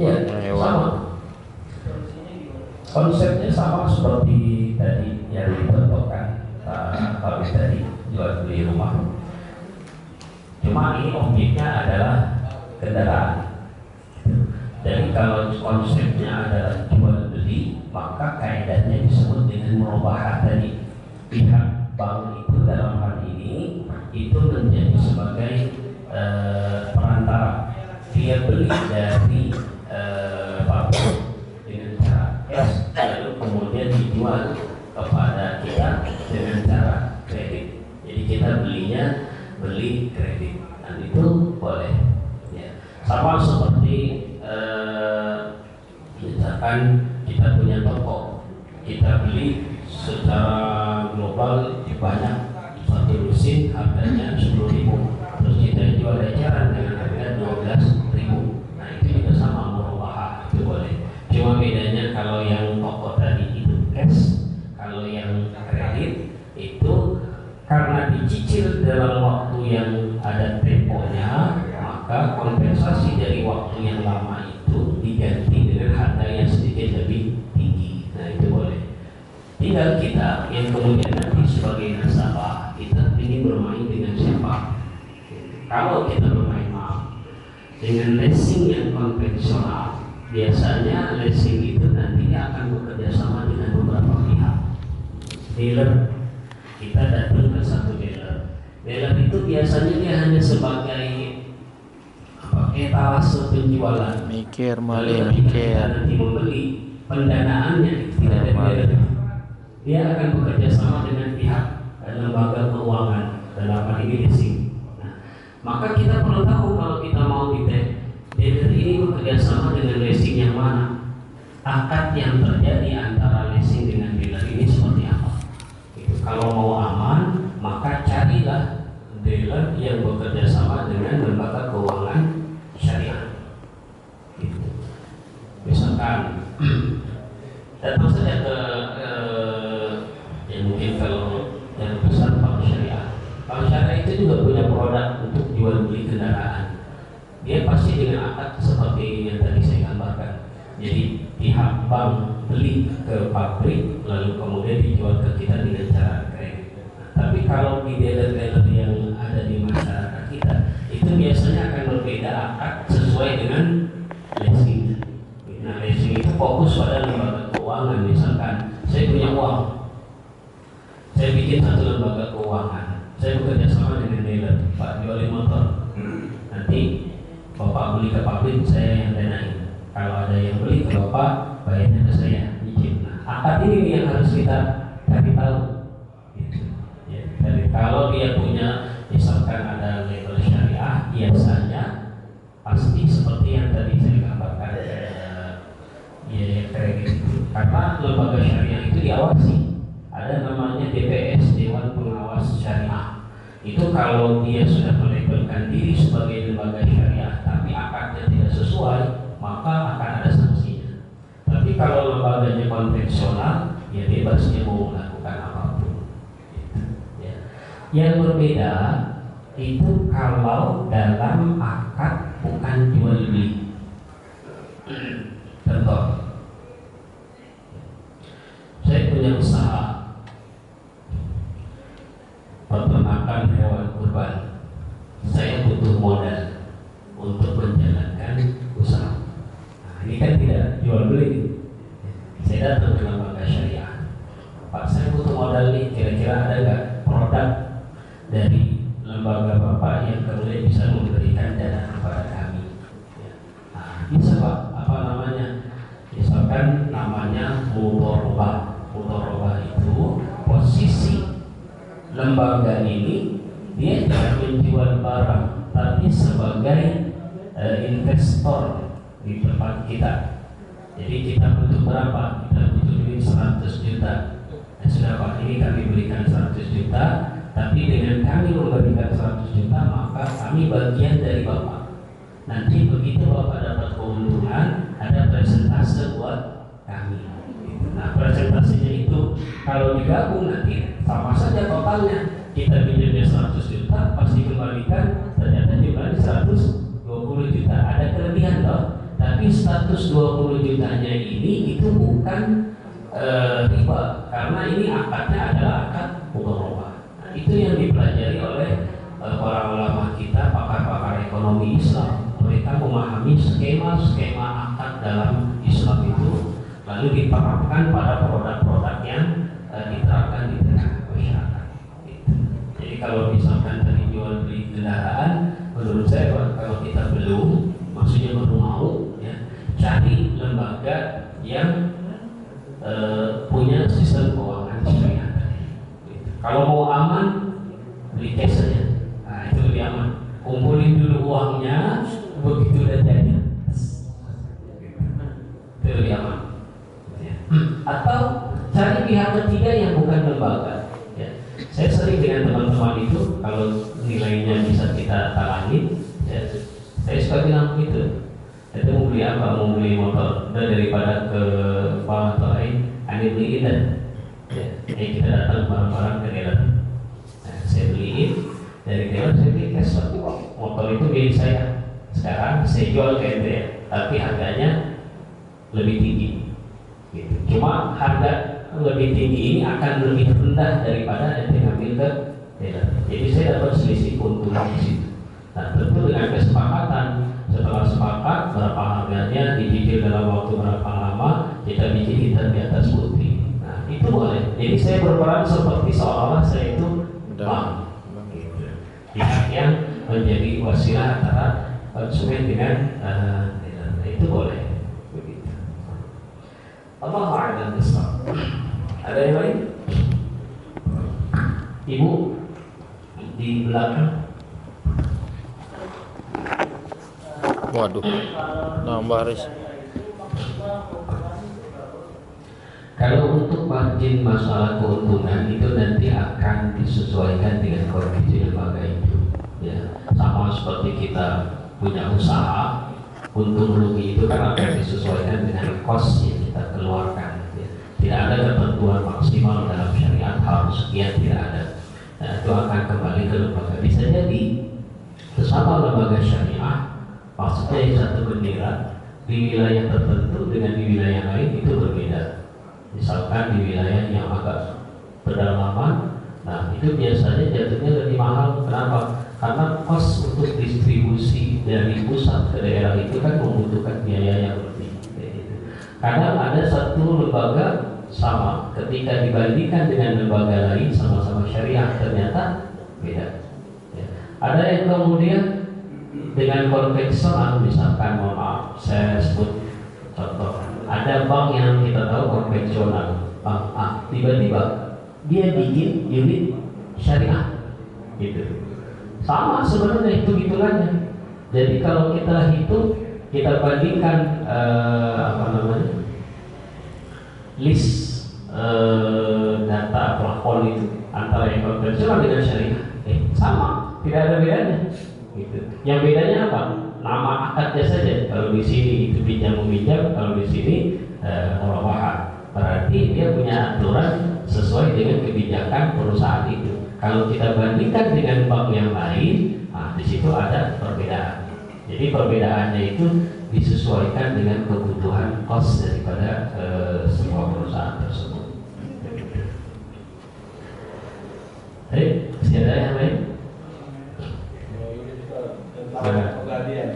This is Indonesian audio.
Ya, sama. Konsepnya sama seperti tadi yang dicontohkan kalau tadi jual beli rumah. Cuma ini objeknya adalah kendaraan. Jadi kalau konsepnya adalah jual beli, maka kaidahnya disebut dengan murobahat tadi. Pihak bank itu dalam hal ini itu menjadi sebagai perantara. Dia beli dari pabrik dengan cara cash, lalu kemudian dijual kepada kita dengan cara kredit. Jadi kita beli kredit, dan itu boleh. Ya. Sama seperti misalkan kita punya toko, kita beli secara global banyak satu lusin harganya 10.000, terus kita jual eceran dengan harga 12.000. Nah itu juga sama murabahah, itu boleh. Cuma bedanya kalau yang toko tadi itu cash, kalau yang kredit itu karena dicicil dalam waktu yang ada temponya, maka kompensasi dari waktu yang lama itu diganti dengan harga yang sedikit lebih tinggi. Nah itu boleh. Tinggal kita yang kemudian nanti sebagai nasabah, kita ingin bermain dengan siapa. Kalau kita bermain dengan leasing yang konvensional, biasanya leasing itu nantinya akan bekerja sama dengan beberapa pihak. Dealer, kita datang ke satu dealer. Dealer itu biasanya dia hanya sebagai etalase penjualan. Mikir. Nanti membeli pendanaannya tidak ada dealer. Dia akan bekerja sama dengan pihak lembaga keuangan dalam hal ini leasing. Nah, maka kita perlu tahu kalau kita mau dealer ini bekerja sama dengan leasing yang mana, akad yang terjadi antara leasing dengan dealer ini seperti apa. Kalau mau aman, maka carilah dealer yang bekerja sama dengan lembaga keuangan syariah. Misalkan datang saja ke mungkin kalau yang besar bank syariah. Bank syariah itu juga punya produk untuk jual beli kendaraan. Dia pasti dengan akad seperti yang tadi saya gambarkan. Jadi pihak bank beli ke pabrik, lalu kemudian dijual ke kita dengan cara kredit. Tapi kalau di dealer-dealer yang ada di masyarakat kita, itu biasanya akan berbeda akad sesuai dengan leasing. Nah, leasing itu fokus pada lembaga keuangan. Misalkan saya punya uang, saya bikin satu lembaga keuangan, saya bekerja sama dengan dealer, Pak jualin motor. Nanti Bapak beli ke pabrik, saya yang danain. Kalau ada yang beli ke Bapak, bayarnya ke saya, izin. Nah, akad ini yang harus kita cari tahu. Gitu. Ya, jadi kalau dia punya, misalkan ada label syariah, biasanya pasti seperti yang tadi saya gambarkan, ya kredit itu. Karena lembaga syariah itu diawasi. Ada namanya DPS, Dewan Pengawas Syariah. Itu kalau dia sudah melabelkan diri sebagai lembaga syariah tapi akadnya tidak sesuai, maka akan ada sanksinya. Tapi kalau lembaganya konvensional, ya bebas dia mau melakukan apapun. Ya. Yang berbeda itu kalau dalam akad bukan jual beli. Contoh, saya punya usaha peternakan hewan kurban. Saya butuh modal untuk menjalankan usaha. Nah, ini kan tidak jual beli. Saya datang ke lembaga syariah, Pak, saya butuh modal nih, kira-kira ada nggak produk dari lembaga Bapak yang kemudian bisa memberikan dana kepada kami? Ya. Nah, bisa Pak, apa namanya? Misalkan namanya mudharabah. Mudharabah itu posisi lembaga ini dia tidak menjual barang, tapi sebagai investor di tempat kita. Jadi kita butuh berapa? Kita butuh duit 100 juta. Ya sudah Pak, ini kami berikan 100 juta, tapi dengan kami memberikan 100 juta, maka kami bagian dari Bapak. Nanti begitu Bapak dapat keuntungan, ada persentase buat kami. Nah, persentasenya itu kalau digabung nanti sama saja totalnya. Kita pinjamnya 100 juta, pasti kembalikan ternyata jumlahnya 120 juta, ada kelebihan loh. Tapi status 20 jutanya ini itu bukan riba, karena ini akadnya adalah akad mudharabah. Nah, itu yang dipelajari oleh para ulama kita, pakar-pakar ekonomi Islam. Mereka memahami skema-skema akad dalam Islam itu, lalu diterapkan pada produk-produk yang diterapkan di tengah masyarakat. Gitu. Jadi kalau misalkan tadi jual beli kendaraan, menurut saya kalau kita belum, maksudnya baru mau, ya, cari lembaga yang punya sistem keuangan syariah. Gitu. Kalau mau aman, beli cash saja. Nah, itu lebih aman. Kumpulin dulu uangnya, begitu udah jadi, itu lebih aman. Ya. Atau cari pihak ketiga yang bukan lembaga. Ya. Saya sering dengan teman-teman itu, kalau nilainya bisa kita talangin, ya, saya suka bilang begitu. Itu mau beli apa? Mau beli motor, udah daripada ke bank atau lain, ane beliin dan ya, kita datang bareng-bareng ke dealer. Nah, saya beliin dari dealer, saya beli cash. Motor itu milik saya. Sekarang saya jual ke ente, tapi harganya lebih tinggi. Gitu. Cuma harga lebih tinggi ini akan lebih rendah daripada ente ngambil ke dealer. Jadi saya dapat selisih keuntungan di situ. Nah, tentu dengan kesepakatan, setelah sepakat berapa harganya, dicicil dalam waktu berapa lama, kita bikin hitam di atas putih. Nah, itu boleh. Jadi saya berperan seperti seolah-olah saya itu bank, gitu. Pihak yang menjadi wasilah antara konsumen dengan itu boleh. Begitu. Allahu a'lam bishawab. Ada yang lain? Ibu di belakang. Waduh, nambah Haris. Kalau untuk margin masalah keuntungan itu nanti akan disesuaikan dengan kondisi lembaga itu. Ya, sama seperti kita punya usaha, untung rugi itu kan akan disesuaikan dengan cost yang kita keluarkan. Ya. Tidak ada ketentuan maksimal dalam syariat harus sekian, tidak ada. Nah, itu akan kembali ke lembaga. Bisa jadi sesama lembaga syariah, maksudnya yang satu bendera di wilayah tertentu dengan di wilayah lain itu berbeda. Misalkan di wilayah yang agak pedalaman, nah itu biasanya jatuhnya lebih mahal. Kenapa? Karena kos untuk distribusi dari pusat ke daerah itu kan membutuhkan biaya yang lebih. Kadang ada satu lembaga sama, ketika dibandingkan dengan lembaga lain sama-sama syariah ternyata beda. Ya. Ada yang kemudian dengan konvensional, misalkan mohon maaf saya sebut contoh, ada bank yang kita tahu konvensional, bank A, tiba-tiba dia bikin unit syariah, gitu. Sama sebenarnya hitung-hitungannya. Jadi kalau kita hitung, kita bandingkan list data plafon itu antara yang konvensional dengan syariah, sama, tidak ada bedanya. Gitu. Yang bedanya apa? Nama akadnya saja. Kalau di sini itu pinjam meminjam, kalau di sini murabahat. Berarti dia punya aturan sesuai dengan kebijakan perusahaan itu. Kalau kita bandingkan dengan bank yang lain, nah, di situ ada perbedaan. Jadi perbedaannya itu disesuaikan dengan kebutuhan cost daripada sebuah perusahaan tersebut. Masih ada yang lain? Pegadian